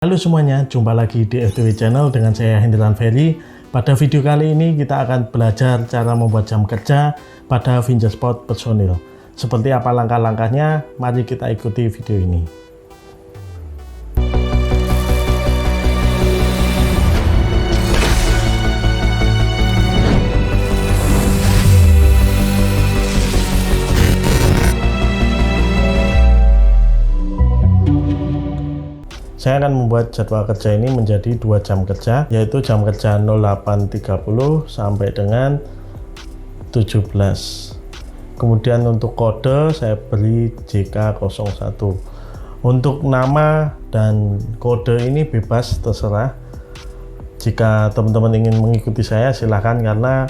Halo semuanya, jumpa lagi di FTW Channel dengan saya Hendrian Ferry. Pada video kali ini kita akan belajar cara membuat jam kerja pada Fingersport personil. Seperti apa langkah-langkahnya? Mari kita ikuti video ini. Saya akan membuat jadwal kerja ini menjadi 2 jam kerja, yaitu jam kerja 08.30 sampai dengan 17. Kemudian untuk kode saya beri JK01. Untuk nama dan kode ini bebas, terserah. Jika teman-teman ingin mengikuti saya silahkan, karena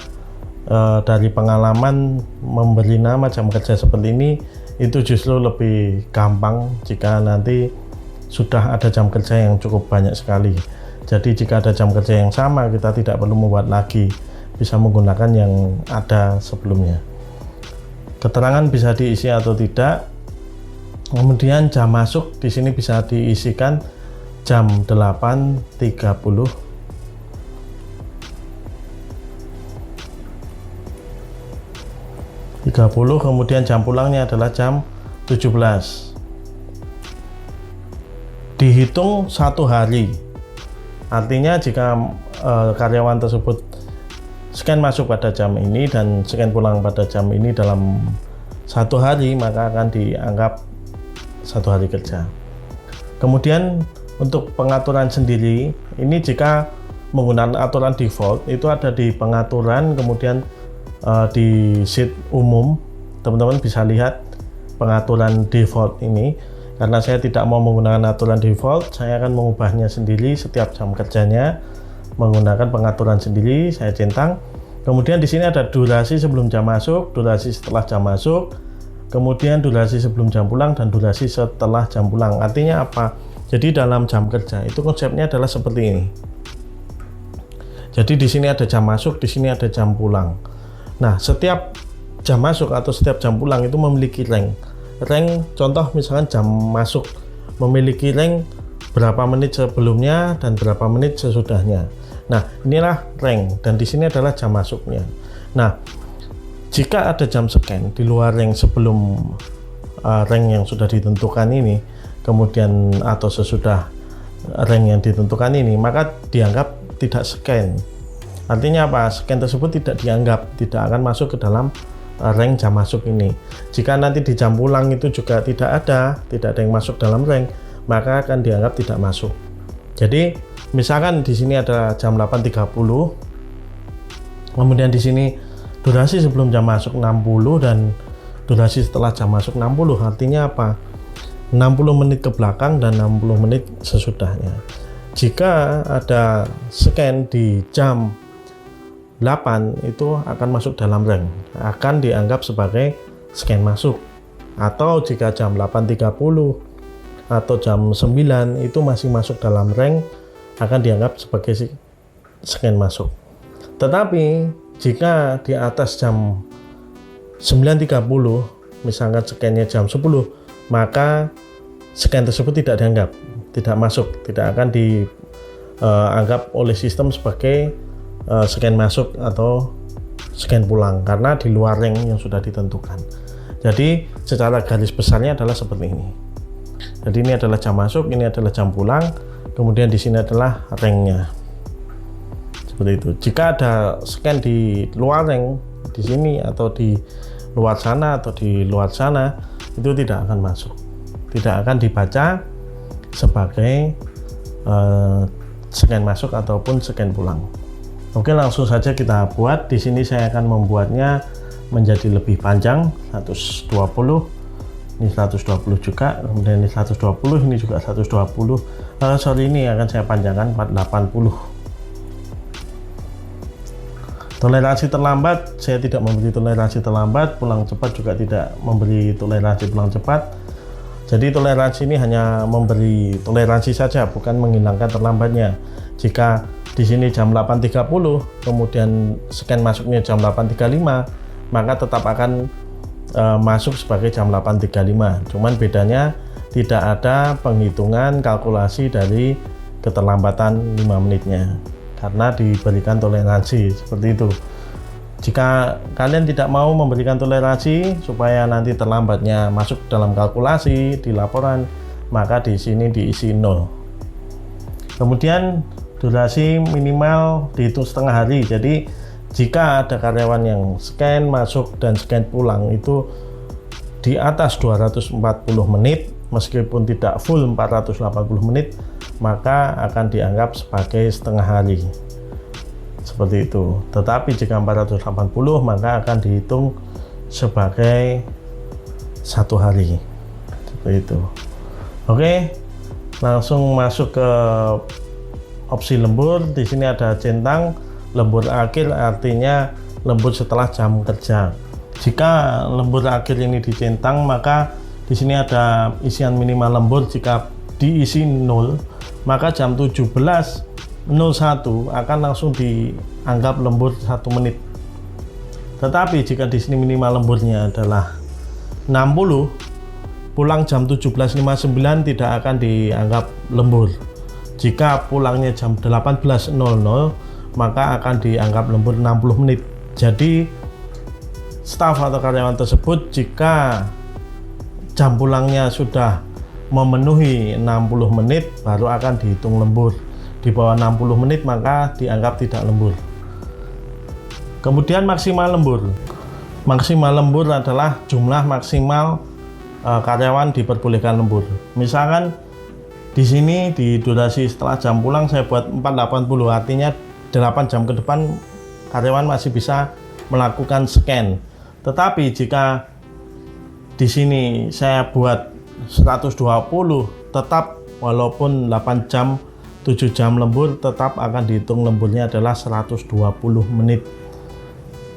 dari pengalaman memberi nama jam kerja seperti ini itu justru lebih gampang jika nanti sudah ada jam kerja yang cukup banyak sekali. Jadi jika ada jam kerja yang sama, kita tidak perlu membuat lagi, bisa menggunakan yang ada sebelumnya. Keterangan bisa diisi atau tidak. Kemudian jam masuk di sini bisa diisikan jam 8.30. Kemudian jam pulangnya adalah jam 17. Dihitung 1 hari, artinya jika karyawan tersebut scan masuk pada jam ini dan scan pulang pada jam ini dalam 1 hari, maka akan dianggap 1 hari kerja. Kemudian untuk pengaturan sendiri, ini jika menggunakan aturan default itu ada di pengaturan, kemudian di sheet umum teman-teman bisa lihat pengaturan default ini. Karena saya tidak mau menggunakan aturan default, saya akan mengubahnya sendiri setiap jam kerjanya menggunakan pengaturan sendiri. Saya centang. Kemudian di sini ada durasi sebelum jam masuk, durasi setelah jam masuk, kemudian durasi sebelum jam pulang dan durasi setelah jam pulang. Artinya apa? Jadi dalam jam kerja itu konsepnya adalah seperti ini. Jadi di sini ada jam masuk, di sini ada jam pulang. Nah, setiap jam masuk atau setiap jam pulang itu memiliki rank. Rank, contoh misalkan jam masuk memiliki rank berapa menit sebelumnya dan berapa menit sesudahnya. Nah, inilah rank dan di sini adalah jam masuknya. Nah, jika ada jam scan di luar rank sebelum rank yang sudah ditentukan ini, kemudian atau sesudah rank yang ditentukan ini, maka dianggap tidak scan. Artinya apa? Scan tersebut tidak dianggap, tidak akan masuk ke dalam rank jam masuk ini. Jika nanti di jam pulang itu juga tidak ada yang masuk dalam rank, maka akan dianggap tidak masuk. Jadi misalkan di sini ada jam 8.30, kemudian di sini durasi sebelum jam masuk 60 dan durasi setelah jam masuk 60. Artinya apa? 60 menit ke belakang dan 60 menit sesudahnya. Jika ada scan di jam 8 itu akan masuk dalam rank, akan dianggap sebagai scan masuk. Atau jika jam 8.30 atau jam 9 itu masih masuk dalam rank, akan dianggap sebagai scan masuk. Tetapi jika di atas jam 9.30, misalkan scannya jam 10, maka scan tersebut tidak dianggap, tidak masuk, tidak akan dianggap oleh sistem sebagai scan masuk atau scan pulang, karena di luar rank yang sudah ditentukan. Jadi secara garis besarnya adalah seperti ini. Jadi ini adalah jam masuk, ini adalah jam pulang, kemudian di sini adalah ranknya. Seperti itu. Jika ada scan di luar rank di sini atau di luar sana atau di luar sana, itu tidak akan masuk, tidak akan dibaca sebagai scan masuk ataupun scan pulang. Oke, langsung saja kita buat. Di sini saya akan membuatnya menjadi lebih panjang, 120. Ini 120 juga, kemudian ini 120, ini juga 120. Sorry, ini akan saya panjangkan 480. Toleransi terlambat, saya tidak memberi toleransi terlambat. Pulang cepat juga tidak memberi toleransi pulang cepat. Jadi toleransi ini hanya memberi toleransi saja, bukan menghilangkan terlambatnya. Jika di sini jam 8.30, kemudian scan masuknya jam 8.35, maka tetap akan masuk sebagai jam 8.35. Cuman bedanya tidak ada penghitungan kalkulasi dari keterlambatan 5 menitnya, karena diberikan toleransi seperti itu. Jika kalian tidak mau memberikan toleransi supaya nanti terlambatnya masuk dalam kalkulasi di laporan, maka di sini diisi 0. Kemudian durasi minimal dihitung setengah hari. Jadi jika ada karyawan yang scan masuk dan scan pulang itu di atas 240 menit, meskipun tidak full 480 menit, maka akan dianggap sebagai setengah hari. Seperti itu. Tetapi jika 480 maka akan dihitung sebagai 1 hari. Seperti itu. Oke, langsung masuk ke opsi lembur. Di sini ada centang lembur akhir, artinya lembur setelah jam kerja. Jika lembur akhir ini dicentang, maka di sini ada isian minimal lembur. Jika diisi 0, maka jam 17.01 akan langsung dianggap lembur 1 menit. Tetapi jika di sini minimal lemburnya adalah 60, pulang jam 17.59 tidak akan dianggap lembur. Jika pulangnya jam 18.00, maka akan dianggap lembur 60 menit. Jadi staf atau karyawan tersebut jika jam pulangnya sudah memenuhi 60 menit baru akan dihitung lembur. Di bawah 60 menit maka dianggap tidak lembur. Kemudian maksimal lembur. Maksimal lembur adalah jumlah maksimal karyawan diperbolehkan lembur. Misalkan di sini di durasi setelah jam pulang saya buat 480, artinya 8 jam ke depan karyawan masih bisa melakukan scan. Tetapi jika di sini saya buat 120, tetap walaupun 8 jam 7 jam lembur, tetap akan dihitung lemburnya adalah 120 menit.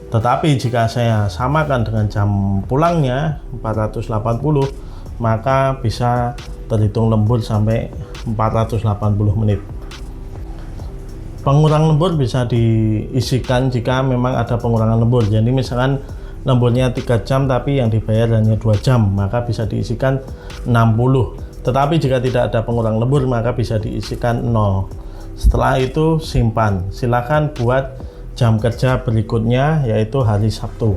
Tetapi jika saya samakan dengan jam pulangnya 480, maka bisa terhitung lembur sampai 480 menit. Pengurang lembur bisa diisikan jika memang ada pengurangan lembur. Jadi misalkan lemburnya 3 jam tapi yang dibayar hanya 2 jam, maka bisa diisikan 60. Tetapi jika tidak ada pengurang lembur maka bisa diisikan 0. Setelah itu simpan. Silakan buat jam kerja berikutnya, yaitu hari Sabtu.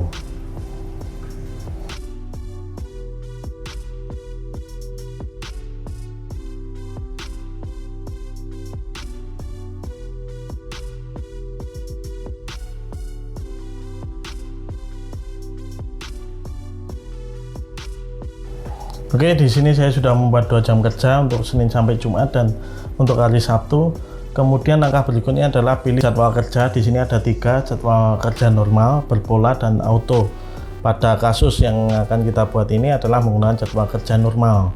Oke, di sini saya sudah membuat 2 jam kerja untuk Senin sampai Jumat dan untuk hari Sabtu. Kemudian langkah berikutnya adalah pilih jadwal kerja. Di sini ada 3 jadwal kerja: normal, berpola, dan auto. Pada kasus yang akan kita buat ini adalah menggunakan jadwal kerja normal.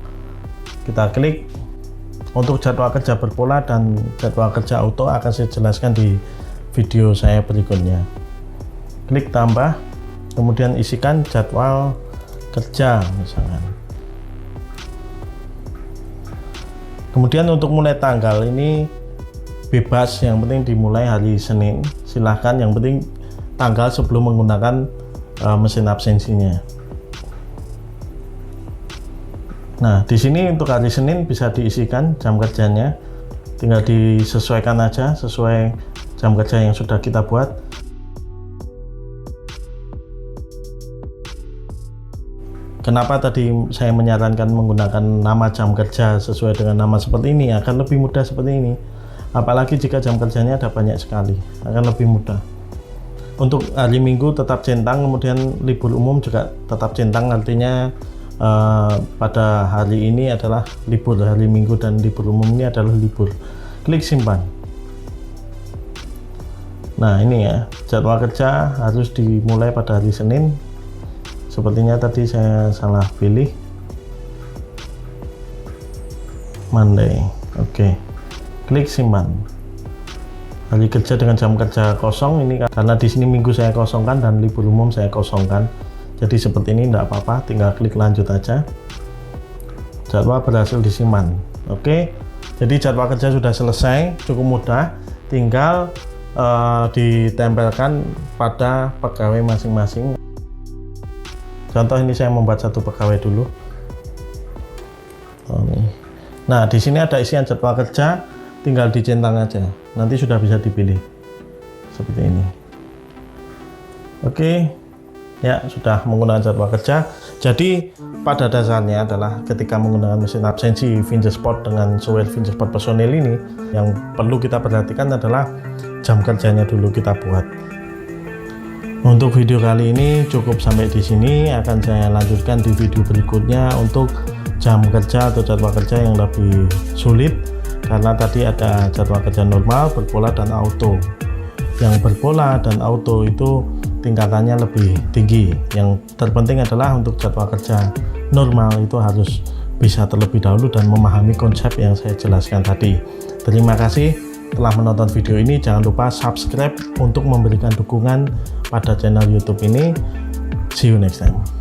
Kita klik. Untuk jadwal kerja berpola dan jadwal kerja auto akan saya jelaskan di video saya berikutnya. Klik tambah, kemudian isikan jadwal kerja misalkan. Kemudian untuk mulai tanggal ini bebas, yang penting dimulai hari Senin. Silahkan, yang penting tanggal sebelum menggunakan mesin absensinya. Nah, di sini untuk hari Senin bisa diisikan jam kerjanya, tinggal disesuaikan aja sesuai jam kerja yang sudah kita buat. Kenapa tadi saya menyarankan menggunakan nama jam kerja sesuai dengan nama seperti ini? Akan lebih mudah seperti ini. Apalagi jika jam kerjanya ada banyak sekali, akan lebih mudah. Untuk hari Minggu tetap centang, kemudian libur umum juga tetap centang, artinya pada hari ini adalah libur, hari Minggu dan libur umum ini adalah libur. Klik simpan. Nah, ini ya, jadwal kerja harus dimulai pada hari Senin. Sepertinya tadi saya salah pilih Monday. Oke. Klik simpan. Hari kerja dengan jam kerja kosong ini karena di sini Minggu saya kosongkan dan libur umum saya kosongkan. Jadi seperti ini, tidak apa-apa, tinggal klik lanjut aja. Jadwal berhasil disimpan. Oke. Jadi jadwal kerja sudah selesai, cukup mudah, tinggal ditempelkan pada pegawai masing-masing. Contoh ini saya membuat satu pegawai dulu. Nah, di sini ada isian jadwal kerja. tinggal dicentang aja, nanti sudah bisa dipilih seperti ini. Oke ya, sudah menggunakan jadwal kerja. Jadi pada dasarnya adalah ketika menggunakan mesin absensi Fingersport dengan software Fingersport Personal ini, yang perlu kita perhatikan adalah jam kerjanya dulu kita buat. Untuk video kali ini cukup sampai di sini, akan saya lanjutkan di video berikutnya untuk jam kerja atau jadwal kerja yang lebih sulit, karena tadi ada jadwal kerja normal, berpola, dan auto. Yang berpola dan auto itu tingkatannya lebih tinggi. Yang terpenting adalah untuk jadwal kerja normal itu harus bisa terlebih dahulu dan memahami konsep yang saya jelaskan tadi. Terima kasih telah menonton video ini. Jangan lupa subscribe untuk memberikan dukungan pada channel YouTube ini. See you next time.